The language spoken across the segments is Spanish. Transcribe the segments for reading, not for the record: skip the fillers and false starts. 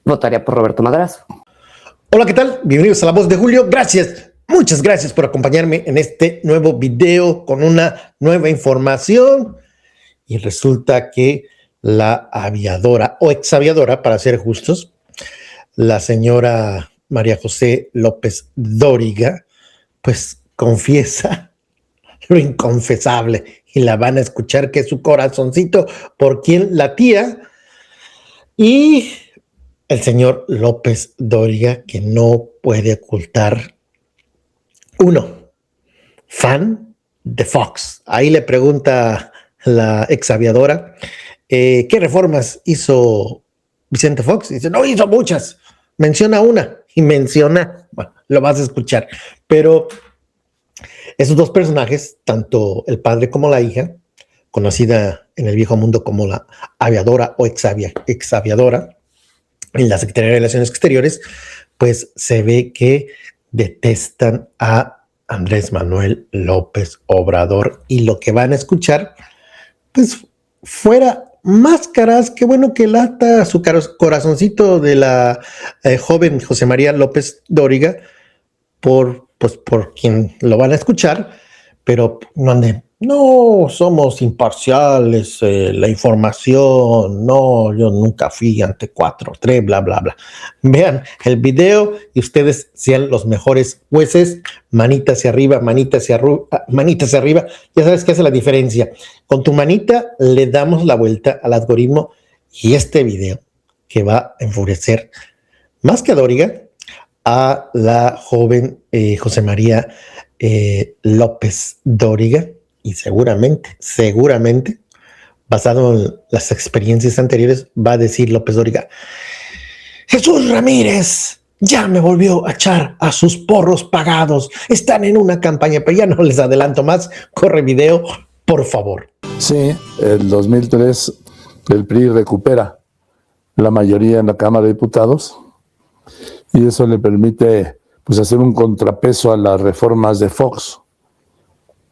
votaría por Roberto Madrazo. Hola, ¿qué tal? Bienvenidos a La Voz de Julio. Gracias, muchas gracias por acompañarme en este nuevo video con una nueva información. Y resulta que la aviadora, o exaviadora, para ser justos, la señora María José López Dóriga, pues confiesa lo inconfesable y la van a escuchar, que es su corazoncito por quien latía, y el señor López Dóriga, que no puede ocultar, uno, fan de Fox. Ahí le pregunta la exaviadora, ¿qué reformas hizo Vicente Fox? Y dice, no, hizo muchas. Menciona una y menciona, bueno, lo vas a escuchar. Pero esos dos personajes, tanto el padre como la hija, conocida en el viejo mundo como la aviadora o exaviadora, en la Secretaría de Relaciones Exteriores, pues se ve que detestan a Andrés Manuel López Obrador, y lo que van a escuchar, pues fuera máscaras, qué bueno que lata su corazoncito de la joven José María López Dóriga por quien lo van a escuchar, pero no anden, no somos imparciales, la información, no, yo nunca fui ante 4-3, bla, bla, bla. Vean el video y ustedes sean los mejores jueces. Manita hacia arriba, manita hacia arriba. Ya sabes qué hace la diferencia. Con tu manita le damos la vuelta al algoritmo, y este video que va a enfurecer más que a Dóriga, a la joven José María López Dóriga, y seguramente, basado en las experiencias anteriores, va a decir López Dóriga, Jesús Ramírez ya me volvió a echar a sus porros pagados, están en una campaña, pero ya no les adelanto más. Corre video, por favor. Sí, el 2003 el PRI recupera la mayoría en la Cámara de Diputados, y eso le permite pues hacer un contrapeso a las reformas de Fox.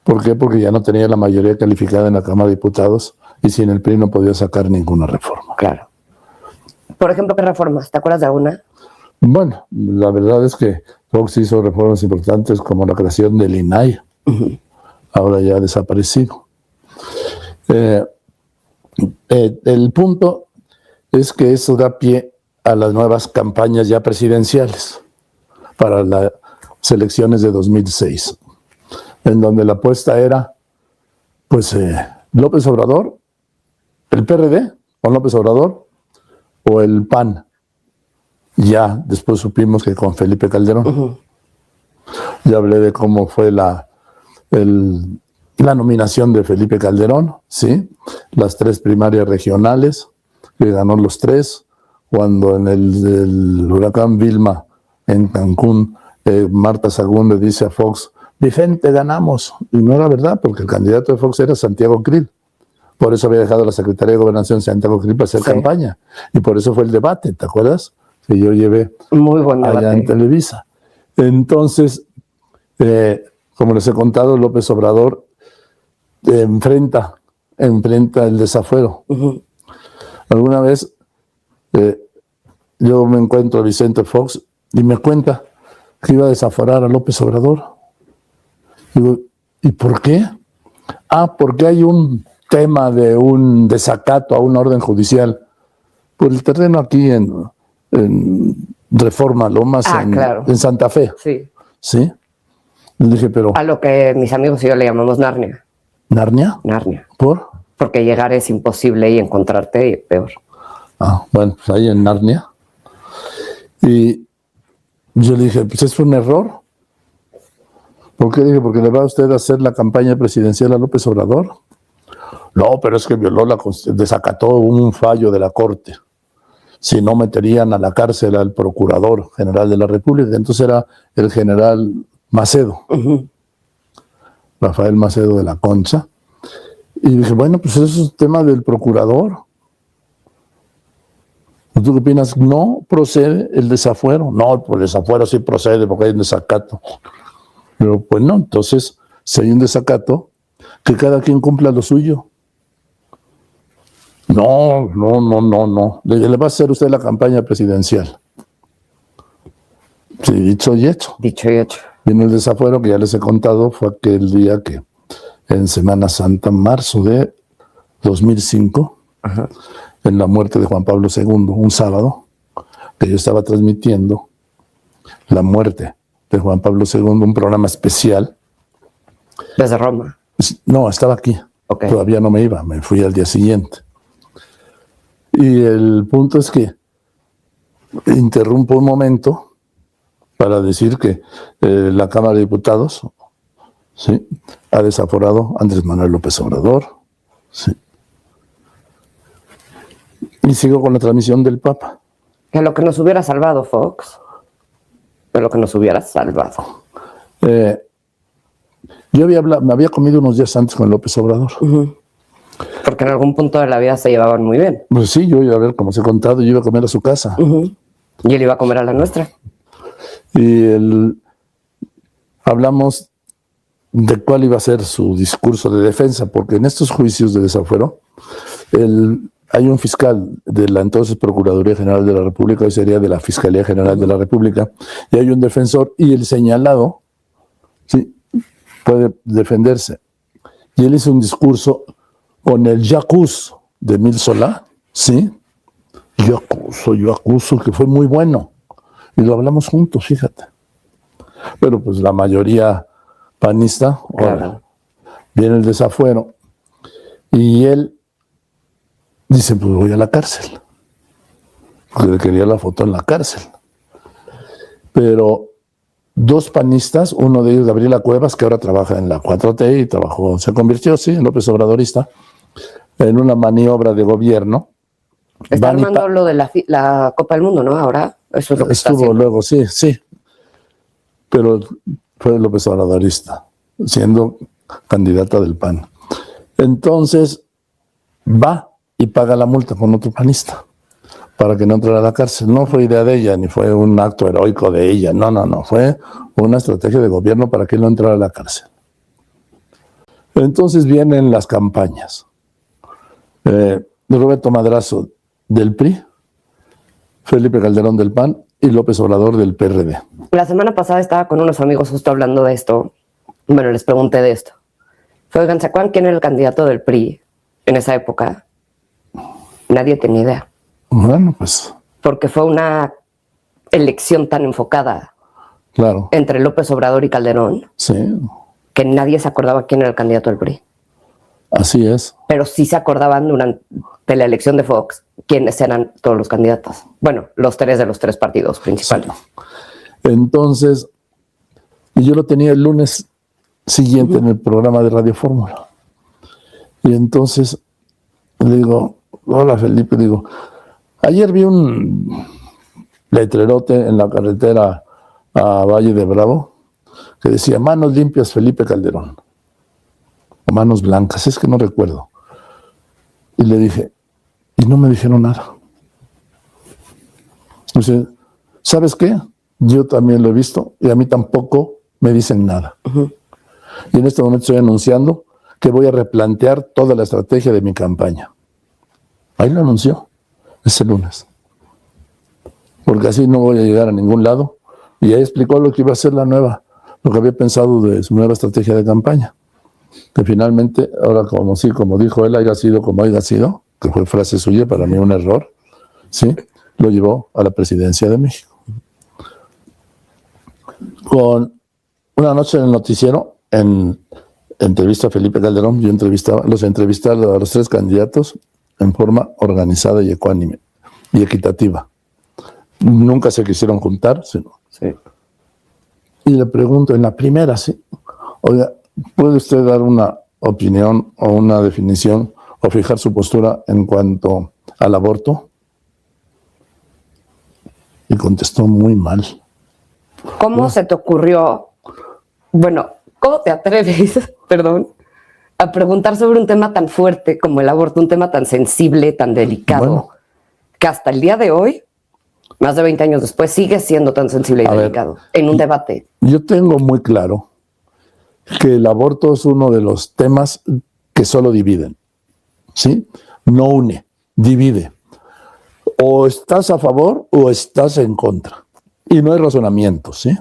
¿Por qué? Porque ya no tenía la mayoría calificada en la Cámara de Diputados, y sin el PRI no podía sacar ninguna reforma. Claro. Por ejemplo, ¿qué reformas? ¿Te acuerdas de alguna? Bueno, la verdad es que Fox hizo reformas importantes como la creación del INAI, ahora ya desaparecido. El punto es que eso da pie a las nuevas campañas ya presidenciales para las elecciones de 2006, en donde la apuesta era, pues, López Obrador, el PRD, con López Obrador, o el PAN. Ya después supimos que con Felipe Calderón. Ya hablé de cómo fue la nominación de Felipe Calderón, ¿sí? Las 3 primarias regionales, que ganó los 3, cuando en el huracán Vilma en Cancún, Marta Sagún le dice a Fox, Vicente, ganamos. Y no era verdad, porque el candidato de Fox era Santiago Krill. Por eso había dejado la Secretaría de Gobernación Santiago Krill para hacer campaña. Y por eso fue el debate, ¿te acuerdas? Que yo llevé muy buen debate allá en Televisa. Entonces, como les he contado, López Obrador enfrenta el desafuero. Alguna vez yo me encuentro a Vicente Fox y me cuenta que iba a desaforar a López Obrador. Digo, ¿y por qué? Porque hay un tema de un desacato a una orden judicial por el terreno aquí en Reforma Lomas, claro, en Santa Fe. ¿Sí? Le dije, pero... A lo que mis amigos y yo le llamamos Narnia. ¿Narnia? Narnia. ¿Por? Porque llegar es imposible y encontrarte peor. Bueno, pues ahí en Narnia. Y yo le dije, pues es un error. ¿Por qué? Dije, porque le va a usted a hacer la campaña presidencial a López Obrador. No, pero es que violó desacató un fallo de la Corte. Si no, meterían a la cárcel al Procurador General de la República. Entonces era el general Macedo, Rafael Macedo de la Concha. Y dije, bueno, pues eso es un tema del procurador. ¿Tú qué opinas? No procede el desafuero. No, pues el desafuero sí procede porque hay un desacato. Pero pues no, entonces, si hay un desacato, que cada quien cumpla lo suyo. No. Le va a hacer usted la campaña presidencial. Sí, dicho y hecho. Dicho y hecho. Vino el desafuero que ya les he contado, fue aquel día que en Semana Santa, marzo de 2005, en la muerte de Juan Pablo II, un sábado, que yo estaba transmitiendo la muerte de Juan Pablo II, un programa especial. Desde Roma. No, estaba aquí. Okay. Todavía no me iba, me fui al día siguiente. Y el punto es que interrumpo un momento para decir que la Cámara de Diputados, ¿sí?, ha desaforado a Andrés Manuel López Obrador. ¿Sí? Y sigo con la transmisión del Papa. Que lo que nos hubiera salvado, Fox. De lo que nos hubiera salvado. Yo me había comido unos días antes con López Obrador. Porque en algún punto de la vida se llevaban muy bien. Pues sí, yo iba a ver, como os he contado, yo iba a comer a su casa. Y él iba a comer a la nuestra. Y hablamos de cuál iba a ser su discurso de defensa, porque en estos juicios de desafuero hay un fiscal de la entonces Procuraduría General de la República, hoy sería de la Fiscalía General de la República, y hay un defensor, y el señalado, sí, puede defenderse. Y él hizo un discurso con el Yacuz de Emile Solá, ¿sí? Yo acuso, que fue muy bueno. Y lo hablamos juntos, fíjate. Pero pues la mayoría panista, Claro. viene el desafuero, y él dice, pues voy a la cárcel. Porque le quería la foto en la cárcel. Pero dos panistas, uno de ellos, Gabriela Cuevas, que ahora trabaja en la 4T y se convirtió, sí, en López Obradorista, en una maniobra de gobierno. Está armando lo de la Copa del Mundo, ¿no? Ahora, eso es lo que está estuvo haciendo. luego, sí. Pero fue López Obradorista, siendo candidata del PAN. Entonces, va y paga la multa con otro panista para que no entrara a la cárcel. No fue idea de ella, ni fue un acto heroico de ella. No. Fue una estrategia de gobierno para que él no entrara a la cárcel. Entonces vienen las campañas. Roberto Madrazo del PRI, Felipe Calderón del PAN y López Obrador del PRD. La semana pasada estaba con unos amigos justo hablando de esto. Bueno, les pregunté de esto. Oigan, ¿se acuerdan quién era el candidato del PRI en esa época? Nadie tenía idea. Bueno, pues. Porque fue una elección tan enfocada, claro, entre López Obrador y Calderón, sí, que nadie se acordaba quién era el candidato del PRI. Así es. Pero sí se acordaban durante la elección de Fox quiénes eran todos los candidatos. Bueno, los tres de los tres partidos principales. Sí. Entonces, y yo lo tenía el lunes siguiente en el programa de Radio Fórmula. Y entonces le digo, hola Felipe, digo, ayer vi un letrerote en la carretera a Valle de Bravo que decía, manos limpias Felipe Calderón. O manos blancas, es que no recuerdo. Y le dije, y no me dijeron nada. Dice, ¿sabes qué? Yo también lo he visto y a mí tampoco me dicen nada. Y en este momento estoy anunciando que voy a replantear toda la estrategia de mi campaña. Ahí lo anunció, ese lunes. Porque así no voy a llegar a ningún lado. Y ahí explicó lo que iba a ser lo que había pensado de su nueva estrategia de campaña. Que finalmente, ahora como dijo él, haya sido como haya sido, que fue frase suya, para mí un error, ¿sí? Lo llevó a la presidencia de México. Con una noche en el noticiero, en entrevista a Felipe Calderón, yo los entrevisté a los tres candidatos en forma organizada y ecuánime y equitativa. Nunca se quisieron juntar, sino. Sí. Y le pregunto en la primera, ¿sí? Oiga, ¿puede usted dar una opinión o una definición o fijar su postura en cuanto al aborto? Y contestó muy mal. ¿Cómo se te ocurrió? Bueno, ¿cómo te atreves, perdón, a preguntar sobre un tema tan fuerte como el aborto, un tema tan sensible, tan delicado, Bueno, que hasta el día de hoy, más de 20 años después, sigue siendo tan sensible y delicado en un debate? Yo tengo muy claro que el aborto es uno de los temas que solo dividen, ¿sí? No une. divide. O estás a favor o estás en contra. Y no hay razonamientos, ¿sí?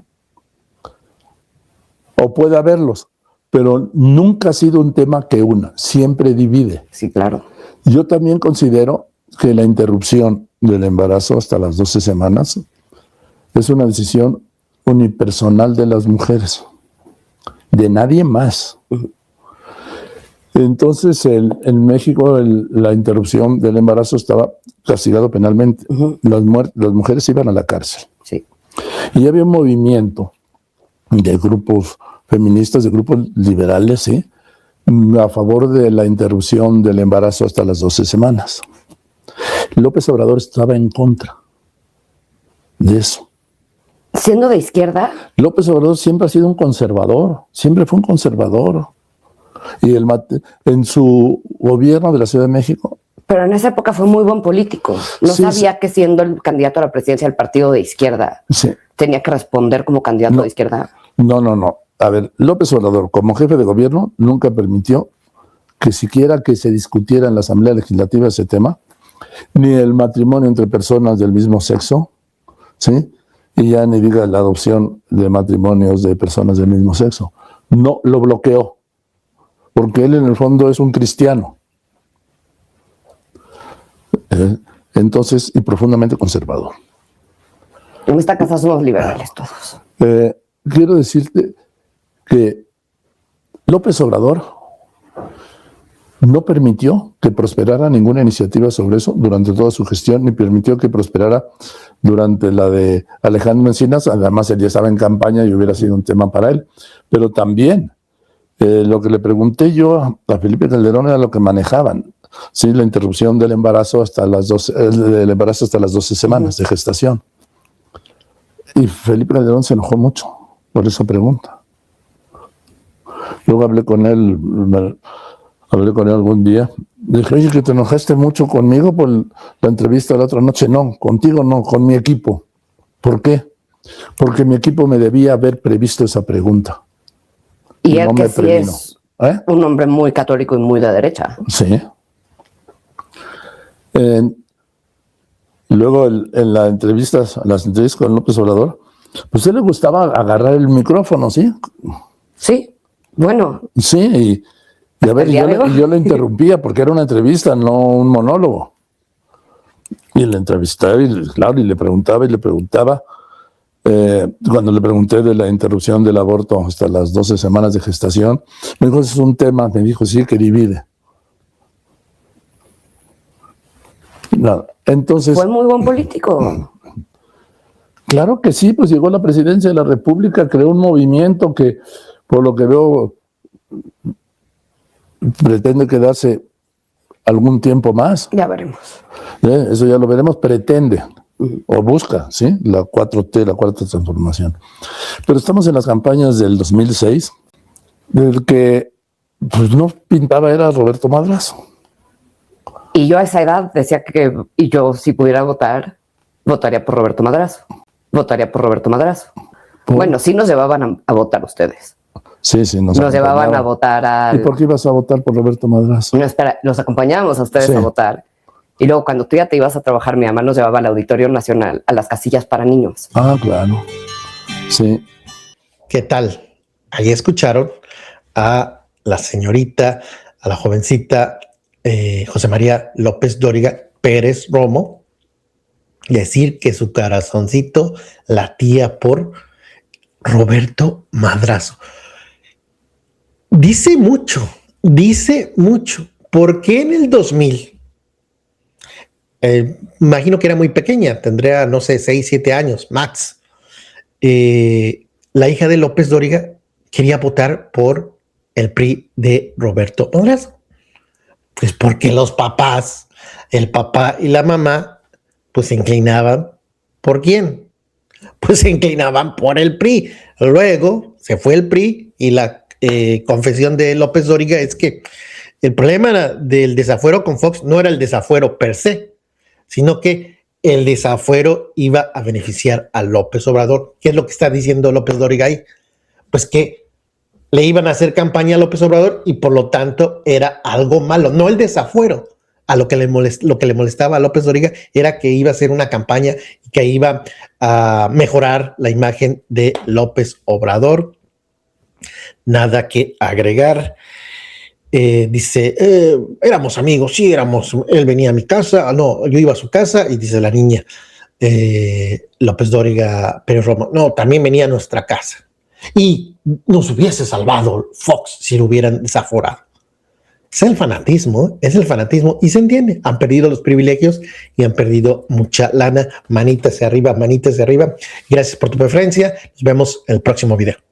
O puede haberlos, pero nunca ha sido un tema que una, siempre divide. Sí, claro. Yo también considero que la interrupción del embarazo hasta las 12 semanas es una decisión unipersonal de las mujeres, de nadie más. Entonces, en México la interrupción del embarazo estaba castigado penalmente. Las mujeres iban a la cárcel. Sí. Y había un movimiento de grupos feministas, de grupos liberales, ¿sí?, a favor de la interrupción del embarazo hasta las 12 semanas. López Obrador estaba en contra de eso. Siendo de izquierda. López Obrador siempre ha sido un conservador, siempre fue un conservador. Y en su gobierno de la Ciudad de México. Pero en esa época fue muy buen político. No Sí, sabía que siendo el candidato a la presidencia del partido de izquierda, Sí. tenía que responder como candidato de izquierda. No. A ver, López Obrador, como jefe de gobierno, nunca permitió que siquiera que se discutiera en la Asamblea Legislativa ese tema, ni el matrimonio entre personas del mismo sexo, ¿sí? Y ya ni diga la adopción de matrimonios de personas del mismo sexo. No, lo bloqueó, porque él en el fondo es un cristiano. Entonces, y profundamente conservador. En esta casa somos liberales todos. Quiero decirte que López Obrador no permitió que prosperara ninguna iniciativa sobre eso durante toda su gestión, ni permitió que prosperara durante la de Alejandro Encinas. Además, él ya estaba en campaña y hubiera sido un tema para él. Pero también, lo que le pregunté yo a Felipe Calderón era lo que manejaban. Sí, la interrupción del embarazo hasta las 12 semanas de gestación. Y Felipe Calderón se enojó mucho por esa pregunta. Luego hablé con él algún día. Dije, oye, que te enojaste mucho conmigo por la entrevista de la otra noche. No, contigo no, con mi equipo. ¿Por qué? Porque mi equipo me debía haber previsto esa pregunta. Y él no que sí es un hombre muy católico y muy de derecha. Sí. Luego en las entrevistas con López Obrador, pues a él le gustaba agarrar el micrófono, ¿sí? Sí, bueno. Sí, y a ver, yo le interrumpía porque era una entrevista, no un monólogo. Y le entrevistaba y le preguntaba. Cuando le pregunté de la interrupción del aborto hasta las 12 semanas de gestación, me dijo, ese es un tema, me dijo, sí, que divide. Nada. Entonces, fue muy buen político. Claro que sí, pues llegó a la presidencia de la República, creó un movimiento que, por lo que veo, pretende quedarse algún tiempo más. Ya veremos. Eso ya lo veremos, pretende o busca, ¿sí? La 4T, la cuarta transformación. Pero estamos en las campañas del 2006, del que pues no pintaba era Roberto Madrazo. Y yo a esa edad decía que y yo si pudiera votar, votaría por Roberto Madrazo. Bueno, sí nos llevaban a votar ustedes. Sí, nos llevaban a votar a... ¿Y por qué ibas a votar por Roberto Madrazo? No, espera, los acompañábamos a ustedes a votar. Y luego cuando tú ya te ibas a trabajar, mi mamá nos llevaba al Auditorio Nacional, a las casillas para niños. Ah, claro. Sí. ¿Qué tal? Ahí escucharon a la señorita, a la jovencita José María López Dóriga Pérez Romo decir que su corazoncito latía por Roberto Madrazo. Dice mucho, porque en el 2000, imagino que era muy pequeña, tendría, no sé, 6, 7 años, max. La hija de López Dóriga quería votar por el PRI de Roberto Madrazo. Pues porque los papás, el papá y la mamá, pues se inclinaban. ¿Por quién? Pues se inclinaban por el PRI. Luego se fue el PRI y la confesión de López Dóriga es que el problema del desafuero con Fox no era el desafuero per se, sino que el desafuero iba a beneficiar a López Obrador. ¿Qué es lo que está diciendo López Dóriga ahí? Pues que le iban a hacer campaña a López Obrador y por lo tanto era algo malo, no el desafuero, a lo que le molestaba a López Dóriga era que iba a hacer una campaña y que iba a mejorar la imagen de López Obrador. Nada que agregar. Dice, éramos amigos, sí, él venía a mi casa, no, yo iba a su casa, y dice la niña, López Dóriga Pérez Romo, no, también venía a nuestra casa. Y nos hubiese salvado Fox si lo hubieran desaforado. Es el fanatismo, y se entiende. Han perdido los privilegios y han perdido mucha lana. Manita hacia arriba, manita hacia arriba. Gracias por tu preferencia. Nos vemos en el próximo video.